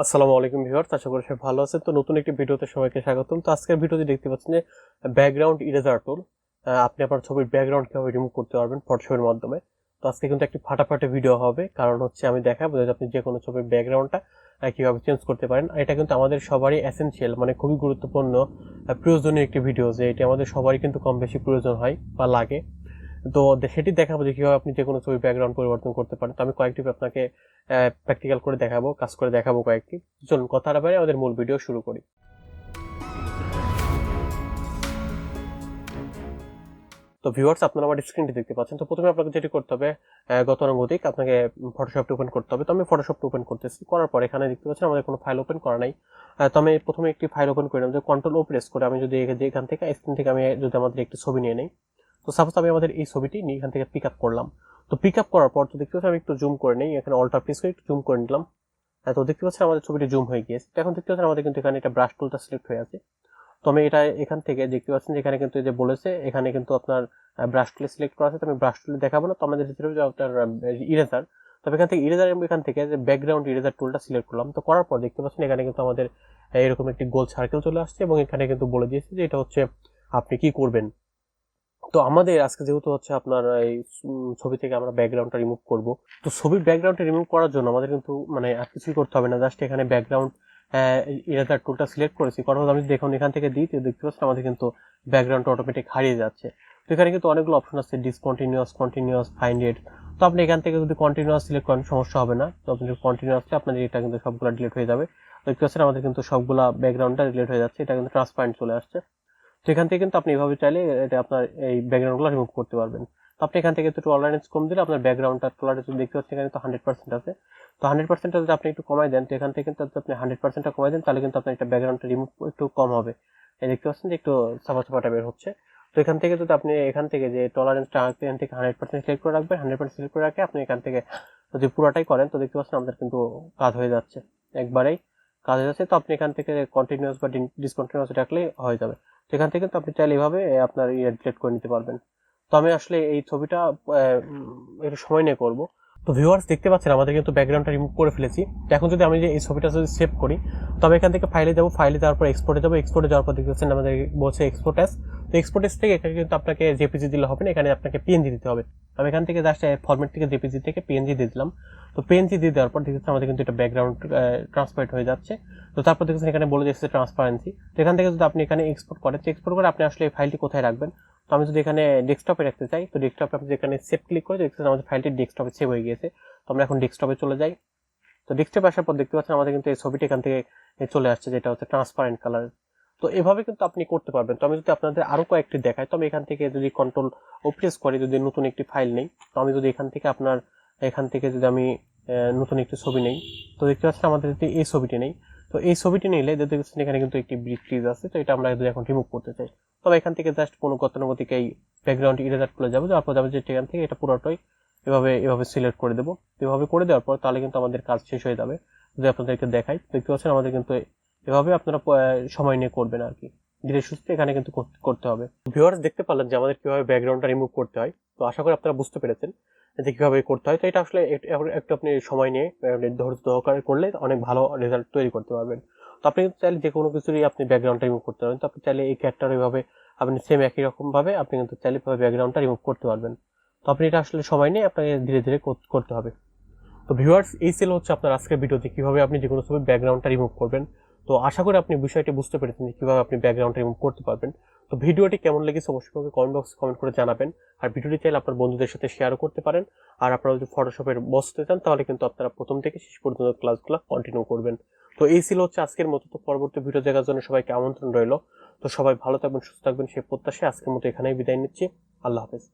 আসসালামু আলাইকুম ভিউয়ার্স, আশা করি সবাই ভালো আছেন। তো নতুন একটি ভিডিওতে সবাইকে স্বাগতম। তো আজকের ভিডিওতে দেখতে পাচ্ছেন যে ব্যাকগ্রাউন্ড ইরেজার টুল, আপনি আপনার ছবির ব্যাকগ্রাউন্ড কিভাবে রিমুভ করতে পারবেন ফটোশপের মাধ্যমে। তো আজকে কিন্তু একটি ফাটাফাটি ভিডিও হবে, কারণ হচ্ছে আমি দেখাবো যে আপনি যে কোনো ছবির ব্যাকগ্রাউন্ডটা কিভাবে চেঞ্জ করতে পারেন। আর এটা কিন্তু আমাদের সবারই এসেনশিয়াল, মানে খুবই গুরুত্বপূর্ণ প্রয়োজনীয় একটি ভিডিও, যে এটি আমাদের সবারই কিন্তু কম বেশি প্রয়োজন হয় বা লাগে। তো সেটি দেখাবো যে কিভাবে আপনি যে কোনো ছবির ব্যাকগ্রাউন্ড পরিবর্তন করতে পারেন। তো আমি কয়েকটি আপনাকে প্র্যাকটিক্যাল করে দেখাবো, কাজ করে দেখাবো কয়েকটি। চলুন কথা না বাড়িয়ে আমাদের মূল ভিডিও শুরু করি। তো ভিউয়ার্স, আপনারা আমার স্ক্রিনটি দেখতে পাচ্ছেন। তো প্রথমে আপনাকে যেটি করতে হবে, গতানুগতিক আপনাকে ফটোশপটা ওপেন করতে হবে। তো আমি ফটোশপটা ওপেন করতেছি। করার পর এখানে দেখতে পাচ্ছেন আমাদের কোনো ফাইল ওপেন করা নাই। তো আমি প্রথমে একটি ফাইল ওপেন করে নেব, যে কন্ট্রোল ও প্রেস করে আমি যদি এখান থেকে স্ক্রিন থেকে আমি যদি আমাদের একটি ছবি নিয়ে নেই। তো সাপোজ আমি আমাদের এই ছবিটি নিয়ে এখান থেকে পিক আপ করলাম। তো পিক আপ করার পর তো দেখতে পাচ্ছি আমি একটু জুম করে নিই, এখানে অল্টার প্রেস করে একটু জুম করে নিলাম। তো দেখতে পাচ্ছেন আমাদের ছবিটি জুম হয়ে গিয়েছে। এখন দেখতে পাচ্ছেন আমাদের কিন্তু এখানে একটা ব্রাশ টুলটা সিলেক্ট হয়ে আছে। তো আমি এটা এখান থেকে দেখতে পাচ্ছেন যে এখানে কিন্তু এই যে বলেছে, এখানে কিন্তু আপনার ব্রাশ টুলে সিলেক্ট করা আছে। তো আমি ব্রাশ টুলে দেখাবো না, তো আমাদের যেতে হবে যে আপনার ইরেজার। তবে এখান থেকে ইরেজার, এখান থেকে যে ব্যাকগ্রাউন্ড ইরেজার টুলটা সিলেক্ট করলাম। তো করার পর দেখতে পাচ্ছেন এখানে কিন্তু আমাদের এরকম একটি গোল সার্কেল চলে আসছে, এবং এখানে কিন্তু বলে দিয়েছে যে এটা হচ্ছে আপনি কি করবেন। তো আমাদের আজকে যেহেতু হচ্ছে আপনার এই ছবি থেকে আমরা ব্যাকগ্রাউন্ডটা রিমুভ করব। তো ছবির ব্যাকগ্রাউন্ডটা রিমুভ করার জন্য আমাদের কিন্তু মানে আর কিছুই করতে হবে না, জাস্ট এখানে ব্যাকগ্রাউন্ড ইরেজার টুলটা সিলেক্ট করেছি। কারণ আমি দেখুন এখান থেকে দিই, তো দেখতে পাচ্ছেন আমাদের কিন্তু ব্যাকগ্রাউন্ডটা অটোমেটিক হারিয়ে যাচ্ছে। তো এখানে কিন্তু অনেকগুলো অপশন আছে, ডিসকন্টিনিউয়াস, কন্টিনিউয়াস, ফাইন্ড ইট। তো আপনি এখান থেকে যদি কন্টিনিউয়াস সিলেক্ট করেন সমস্যা হবে না। তো আপনি কন্টিনিউয়াসলি আপনার এটা কিন্তু সবগুলো ডিলিট হয়ে যাবে। দেখতে পাচ্ছেন আমাদের কিন্তু সবগুলা ব্যাকগ্রাউন্ডটা ডিলিট হয়ে যাচ্ছে, এটা কিন্তু ট্রান্সপারেন্ট চলে আসছে। তো এখান থেকে কিন্তু আপনি এভাবে চাইলে এটা আপনার এই ব্যাকগ্রাউন্ডগুলো রিমুভ করতে পারবেন। তো আপনি এখান থেকে একটু টলারেন্স কম দিলে আপনার ব্যাকগ্রাউন্ডটা টলারেন্স দেখতে পাচ্ছেন এখানে তো 100% আছে। তো 100% যদি আপনি একটু কমাই দেন, তো এখান থেকে কিন্তু আপনি 100% কমাই দেন, তাহলে কিন্তু আপনার একটা ব্যাকগ্রাউন্ডটা রিমুভ একটু কম হবে। এই দেখতে পাচ্ছেন যে একটু সাফা সাফাটা বের হচ্ছে। তো এখান থেকে যদি আপনি এখান থেকে যে টলারেন্সটা এখান থেকে 100% সিলেক্ট করে রাখবেন, 100% সিলেক্ট করে রাখে আপনি এখান থেকে যদি পুরোটাই করেন, তো দেখতে পাচ্ছেন আমাদের কিন্তু কাজ হয়ে যাচ্ছে, একবারেই কাজ হয়ে যাচ্ছে। তো আপনি এখান থেকে কন্টিনিউয়াস বা ডিসকন্টিনিউয়াস রাখলেই হয়ে যাবে। সেখান থেকে তো আপনি চাইলে এইভাবে আপনার ডিলিট করে নিতে পারবেন। তো আমি আসলে এই ছবিটা একটু সময় নিয়ে করব। তো ভিউয়ার্স, দেখতে পাচ্ছেন আমাদের কিন্তু ব্যাকগ্রাউন্ডটা রিমুভ করে ফেলেছি। তো এখন যদি আমি যে এই ছবিটা যদি সেভ করি, তবে এখান থেকে ফাইলে যাবো, ফাইলে যাওয়ার পর এক্সপোর্টে যাবো, এক্সপোর্টে যাওয়ার পর দেখতে পাচ্ছেন আমাদের বলছে এক্সপোর্ট অ্যাজ। তো এক্সপোর্ট অ্যাজ থেকে এখানে কিন্তু আপনাকে জেপিজি দিলে হবে না, এখানে আপনাকে পিএনজি দিতে হবে। আমি এখান থেকে জাস্ট ফরম্যাট থেকে জেপিজি থেকে পিএনজি দিয়ে দিলাম। তো পিএনজি দিয়ে দেওয়ার পর দেখতে আমাদের কিন্তু এটা ব্যাকগ্রাউন্ড ট্রান্সপারেন্ট হয়ে যাচ্ছে। তো তারপর দেখছেন এখানে বলে দিচ্ছে ট্রান্সপারেন্সি। তো এখান থেকে যদি আপনি এখানে এক্সপোর্ট করেন, তো এক্সপোর্ট করে আপনি আসলে এই ফাইলটি কোথায় রাখবেন। তো আমি যদি এখানে ডেস্কটপে রাখতে চাই, তো ডেস্কটপে আপনি এখানে সেভ ক্লিক করে দেখছেন আমাদের ফাইলটি ডেস্কটপে সেভ হয়ে গিয়েছে। তো আমরা এখন ডেস্কটপে চলে যাই। তো ডেস্কটপে আসার পর দেখতে পাচ্ছেন আমাদের কিন্তু এই ছবিটি এখান থেকে চলে আসছে, যেটা হচ্ছে ট্রান্সপারেন্ট কালার। তো এভাবে কিন্তু আপনি করতে পারবেন। তো আমি যদি আপনাদের আরো কয়েকটি দেখাই, তো আমি এখান থেকে যদি কন্ট্রোল ও প্রেস করি, যদি নতুন একটি ফাইল নেই, তো আমি যদি এখান থেকে আপনার এখান থেকে যদি আমি নতুন একটি ছবি নেই, তো দেখতে পাচ্ছেন আমাদের যদি এই ছবিটি নেই, তো এই ছবিটি নিলে দেখতে পাচ্ছেন এখানে কিন্তু একটি ব্রিজ আছে। তো এটা আমরা যদি এখন রিমুভ করতে চাই, তবে এখান থেকে জাস্ট কোনো গতানুগতিক এই ব্যাকগ্রাউন্ড ইরেজার করে যাবো, যাওয়ার পর যাবে যে এখান থেকে এটা পুরোটাই এভাবে সিলেক্ট করে দেবো। এভাবে করে দেওয়ার পর তাহলে কিন্তু আমাদের কাজ শেষ হয়ে যাবে। যদি আপনাদেরকে দেখাই, দেখতে পাচ্ছেন আমাদের কিন্তু এভাবে আপনারা সময় নিয়ে করবেন আর কি, ধীরে সুস্থে এখানে কিন্তু করতে হবে। ভিউয়ার্স, দেখতে পারলেন যে আমাদের কিভাবে ব্যাকগ্রাউন্ডটা রিমুভ করতে হয়। তো আশা করি আপনারা বুঝতে পেরেছেন যে কিভাবে করতে হয়। তো এটা আসলে একটু আপনি সময় নিয়ে ধৈর্য সহকারে করলে অনেক ভালো রেজাল্ট তৈরি করতে পারবেন। তো আপনি কিন্তু চাইলে যে কোনো কিছুরই আপনি ব্যাকগ্রাউন্ডটা রিমুভ করতে পারবেন। তো আপনি চাইলে এই ক্যারেক্টার এইভাবে আপনি সেম একই রকম ভাবে আপনি কিন্তু চাইলে ব্যাকগ্রাউন্ডটা রিমুভ করতে পারবেন। তো আপনি এটা আসলে সময় নিয়ে আপনাকে ধীরে ধীরে করতে হবে। তো ভিউয়ার্স, এই ছিল হচ্ছে আপনার আজকের ভিডিওতে কিভাবে আপনি যে কোনো ছবির ব্যাকগ্রাউন্ডটা রিমুভ করবেন। তো আশা করি আপনি বিষয়টি বুঝতে পেরেছেন যে কিভাবে আপনি ব্যাকগ্রাউন্ডটা রিমুভ করতে পারবেন। তো ভিডিওটি কেমন লেগেছে অবশ্যই কমেন্ট বক্সে কমেন্ট করে জানাবেন। আর ভিডিওটি চাইলে আপনার বন্ধুদের সাথে শেয়ারও করতে পারেন। আর আপনারা যদি ফটোশপের বসতে চান, তাহলে কিন্তু আপনারা প্রথম থেকে শেষ পর্যন্ত ক্লাসগুলো কন্টিনিউ করবেন। তো এই ছিল হচ্ছে আজকের মতো। তো পরবর্তী ভিডিও দেখার জন্য সবাইকে আমন্ত্রণ রইল। তো সবাই ভালো থাকবেন, সুস্থ থাকবেন সেই প্রত্যাশায় আজকের মতো এখানেই বিদায় নিচ্ছি। আল্লাহ হাফেজ।